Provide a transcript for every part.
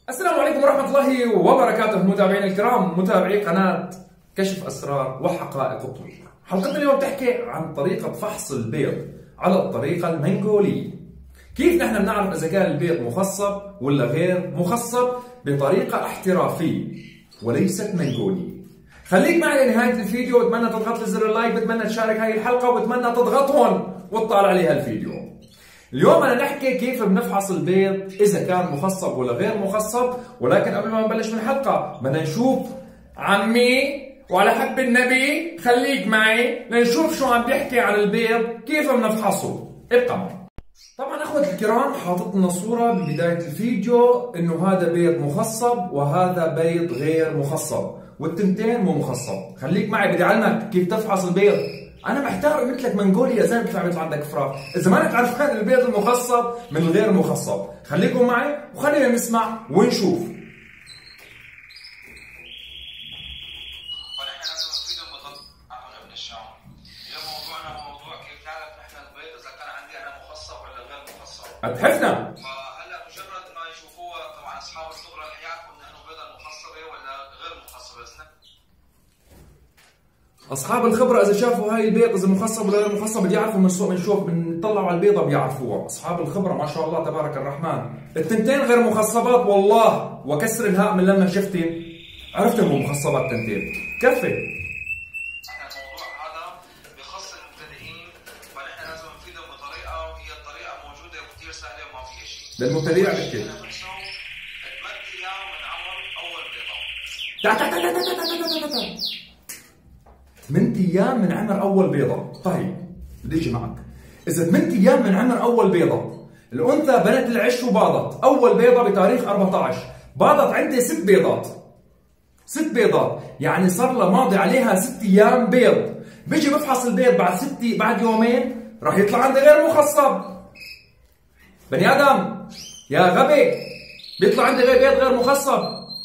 السلام عليكم ورحمة الله وبركاته متابعينا الكرام، متابعي قناة كشف أسرار وحقائق الطب. حلقتنا اليوم تحكي عن طريقة فحص البيض على الطريقة المنغولية. كيف نحن بنعرف إذا كان البيض مخصب ولا غير مخصب بطريقة احترافية وليست منغولية. خليك معي لنهاية الفيديو، وبتمنى تضغط لي زر اللايك، بتمنى تشارك هاي الحلقة، وبتمنى تضغط هون وتطالع عليها الفيديو. اليوم أنا نحكي كيف بنفحص البيض إذا كان مخصب ولا غير مخصب، ولكن قبل ما نبلش من الحلقة بدنا نشوف عمي وعلى حب النبي خليك معي لنشوف شو عم بيحكي عن البيض كيف بنفحصه. ابقى معي. طبعا اخوتي الكرام حاطط لنا صورة ببداية الفيديو انه هذا بيض مخصب وهذا بيض غير مخصب، والتنتين مو مخصب. خليك معي بدي اعلمك كيف تفحص البيض. انا محتار مثلك منغولي يا زلمه، كيف عم يطلع عندك فراغ اذا ما انك عارفان البيض المخصب من الغير مخصب. خليكم معي وخلينا نسمع ونشوف. اتحفنا. فهلا مجرد ما يشوفوها طبعا اصحاب الخبره رح يعرفوا انه بيضه مخصبه ولا غير مخصبه. اصحاب الخبره اذا شافوا هاي البيض اذا مخصب ولا غير مخصب بيعرفوا بنشوف بنطلعوا على البيضه بيعرفوها. اصحاب الخبره ما شاء الله تبارك الرحمن. التنتين غير مخصبات والله، وكسر الهاء من لما شفتن عرفت انهم مخصبات التنتين. كفي. للمبتدئ بحكي 8 ايام من عمر اول بيضه. 8 ايام من عمر اول بيضه. طيب بدي اجي معك. اذا 8 ايام من عمر اول بيضه، الانثى بنت العش وباضت. اول بيضه بتاريخ 14، باضت عندي 6 بيضات. 6 بيضات يعني صار لها ماضي عليها 6 ايام بيض. بيجي بفحص البيض بعد يومين راح يطلع عندي غير مخصب. بني ادم يا غبي، بيطلع عندي بيض غير مخصب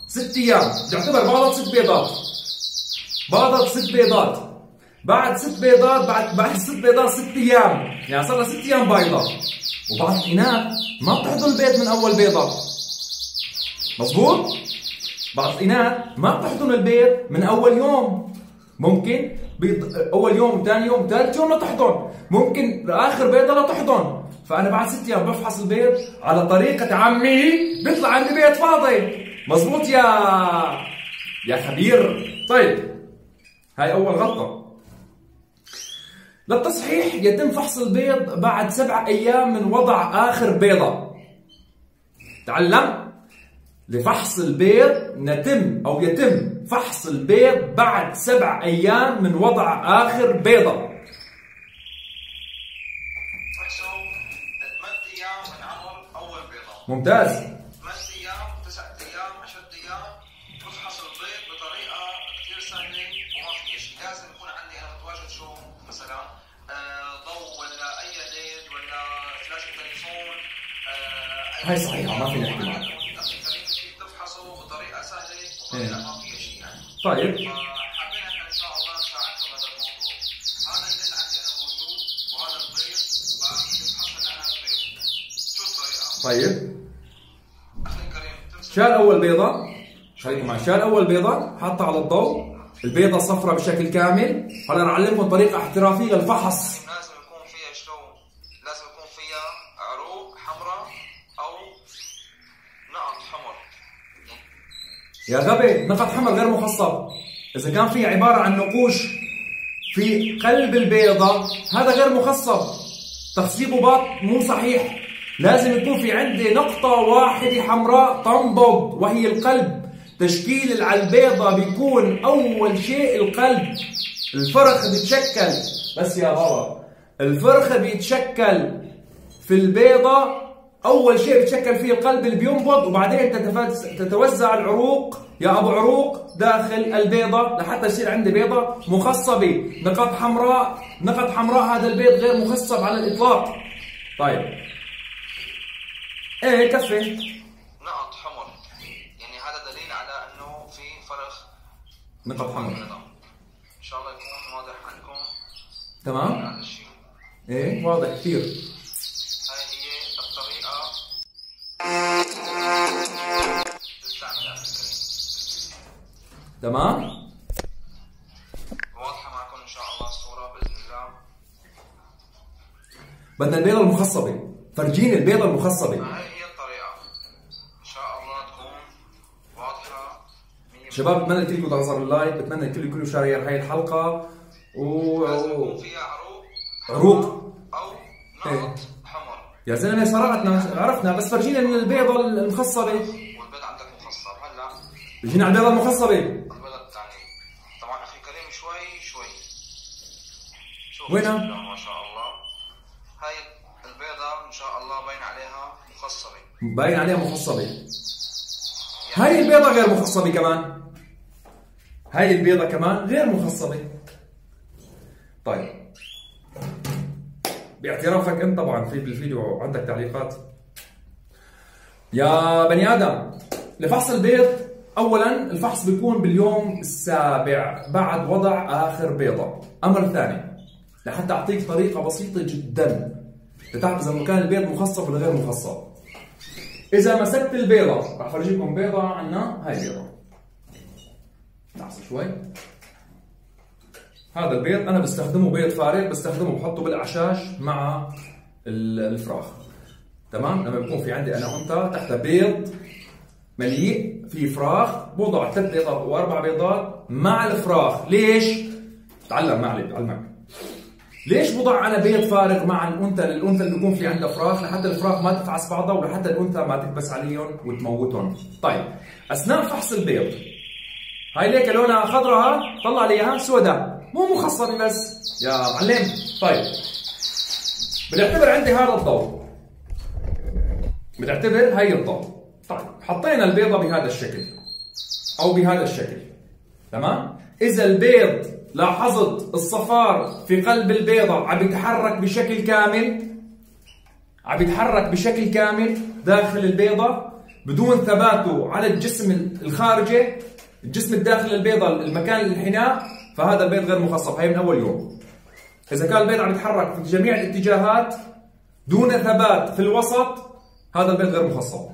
6 ايام، بيعتبر باضت 6 بيضات. باضت 6 بيضات، بعد 6 بيضات بعد 6 بيضات 6 ايام، يعني صار لها 6 ايام بايضه. وبعض الاناث ما بتحضن البيض من اول بيضه. مضبوط؟ بعض الاناث ما بتحضن البيض من اول يوم. ممكن اول يوم، ثاني يوم، ثالث يوم لا تحضن، ممكن اخر بيضه لا تحضن. فانا بعد 6 ايام بفحص البيض على طريقه عمي بيطلع عندي بيض فاضي. مضبوط يا خبير. طيب هاي اول غلطه. للتصحيح يتم فحص البيض بعد 7 ايام من وضع اخر بيضه. تعلم؟ لفحص البيض يتم فحص البيض بعد 7 ايام من وضع اخر بيضه. ممتاز. 8 ايام، 9 ايام، 10 ايام بفحص البيض بطريقه كثير سهله وما فيها شيء. لازم يكون عندي انا متواجد شو مثلا ضوء ولا اي ليد ولا فلاشه تليفون. هاي صحيحه ما في نحكي معك. تفحصه بطريقه سهله وطريقه ما فيها شيء يعني. طيب حابين احنا ان شاء الله نساعدكم هذا الموضوع. هذا البيض عندي انا موجود وهذا البيض بفحص انا البيض. شو الطريقه؟ طيب شال اول بيضه، خليكم معي، شال اول بيضه حطها على الضوء، البيضه صفراء بشكل كامل. هلا رح اعلمكم طريقه احترافيه للفحص. لازم يكون فيها شلون؟ لازم يكون فيها عروق حمراء او نقط حمر. يا غبي نقط حمر غير مخصب. اذا كان في عباره عن نقوش في قلب البيضه هذا غير مخصب، تخصيبه باط مو صحيح. لازم يكون في عندي نقطة واحدة حمراء تنبض وهي القلب. تشكيل على البيضة بيكون أول شيء القلب. الفرخ بيتشكل، بس يا بابا الفرخ بيتشكل في البيضة. أول شيء بيتشكل فيه القلب اللي بينبض، وبعدين تتوزع العروق يا أبو عروق داخل البيضة لحتى يصير عندي بيضة مخصبة. نقط حمراء هذا البيض غير مخصب على الإطلاق. طيب ايه كفي نقط حمر، يعني هذا دليل على انه في فرخ نقط حمر. ان شاء الله يكون واضح عندكم. تمام؟ هذا الشيء ايه واضح كثير. هاي هي الطريقه تمام؟ واضحه معكم ان شاء الله الصوره باذن الله. بدنا البيضه المخصبه، فرجيني البيضه المخصبه. هاي هي الطريقه ان شاء الله تكون واضحه. شباب بتمنى الكل يضغط اللايك، بتمنى الكل يكون شارير هاي الحلقه لازم يكون فيها عروق او نقط حمر. يا زلمه صراحتنا عرفنا، بس فرجينا البيضه المخصبه. والبيض عندك مخصب هلا. بيجينا على البيضه المخصبه. البيض الثاني طبعا اخي كريم شوي شوف وينها؟ ما شاء الله. هاي البيضه ان شاء الله باين عليها مخصبه. باين عليها مخصبه. هاي البيضه غير مخصبه كمان. هاي البيضه كمان غير مخصبه. طيب باعترافك انت طبعا في بالفيديو عندك تعليقات. يا بني ادم، لفحص البيض اولا الفحص بيكون باليوم السابع بعد وضع اخر بيضه. امر ثاني، لحتى اعطيك طريقه بسيطه جدا لتعرف اذا كان البيض مخصب ولا غير مخصب. اذا مسكت البيضه، راح افرجيكم بيضه عنا. هاي بيضه، لحظه شوي. هذا البيض انا بستخدمه بيض فارغ، بستخدمه بحطه بالاعشاش مع الفراخ. تمام؟ لما بيكون في عندي انا انثى تحت بيض مليء في فراخ، بوضع 3 بيضات و4 بيضات مع الفراخ. ليش؟ تعلم معي بعلمك. ليش بوضع انا بيض فارغ مع الانثى اللي بيكون في عندها فراخ؟ لحتى الفراخ ما تفعس بعضها ولحتى الانثى ما تكبس عليهم وتموتهم. طيب اثناء فحص البيض، هاي ليك لونها خضراء، طلع لي اياها سوداء، مو مخصبه بس يا معلم. طيب بنعتبر عندي هذا الضوء، بنعتبر هي الضوء. طيب حطينا البيضه بهذا الشكل او بهذا الشكل. تمام؟ اذا البيض لاحظت الصفار في قلب البيضه عم يتحرك بشكل كامل، عم يتحرك بشكل كامل داخل البيضه بدون ثباته على الجسم الخارجي، الجسم الداخل البيضه المكان الانحناء، فهذا البيض غير مخصب. هي من اول يوم. اذا كان البيض عم يتحرك في جميع الاتجاهات دون ثبات في الوسط، هذا البيض غير مخصب.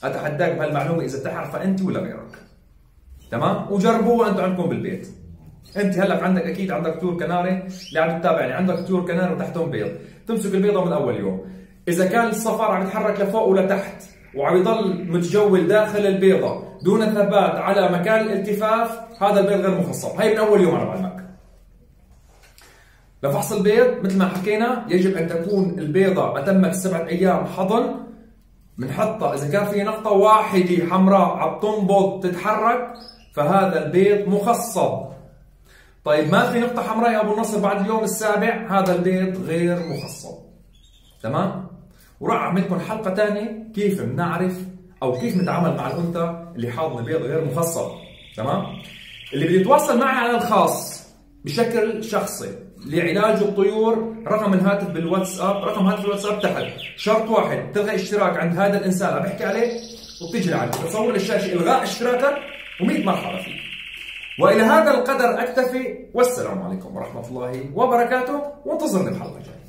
اتحداك بهالمعلومه اذا بتعرفها انت ولا غيرك. تمام؟ وجربوها انتم عندكم بالبيت. انت هلا عندك اكيد عندك طيور كناري اللي عم تتابعني، عندك طيور كناري وتحتهم بيض، تمسك البيضه من اول يوم. اذا كان الصفار عم يتحرك لفوق ولتحت وعم يضل متجول داخل البيضه دون ثبات على مكان الالتفاف، هذا البيض غير مخصب. هي من اول يوم انا بعلمك. لفحص البيض مثل ما حكينا يجب ان تكون البيضه اتمت 7 ايام حضن. بنحطها اذا كان في نقطه واحده حمراء عم تنبض تتحرك، فهذا البيض مخصب. طيب ما في نقطه حمراء يا ابو النصر بعد اليوم السابع، هذا البيض غير مخصب. تمام؟ وراح اعمل لكم حلقه ثانيه كيف بنعرف او كيف نتعامل مع الانثى اللي حاضنه بيض غير مخصب. تمام؟ اللي بده يتواصل معي على الخاص بشكل شخصي لعلاج الطيور، رقم الهاتف بالواتساب، رقم هاتف الواتساب تحت. شرط واحد، تلغي اشتراك عند هذا الانسان اللي بحكي عليه وبتيجي لعندي تصور للشاشه الغاء اشتراكك و100 مرحبا فيك. والى هذا القدر اكتفي، والسلام عليكم ورحمه الله وبركاته، وانتظرني بحلقه جايه.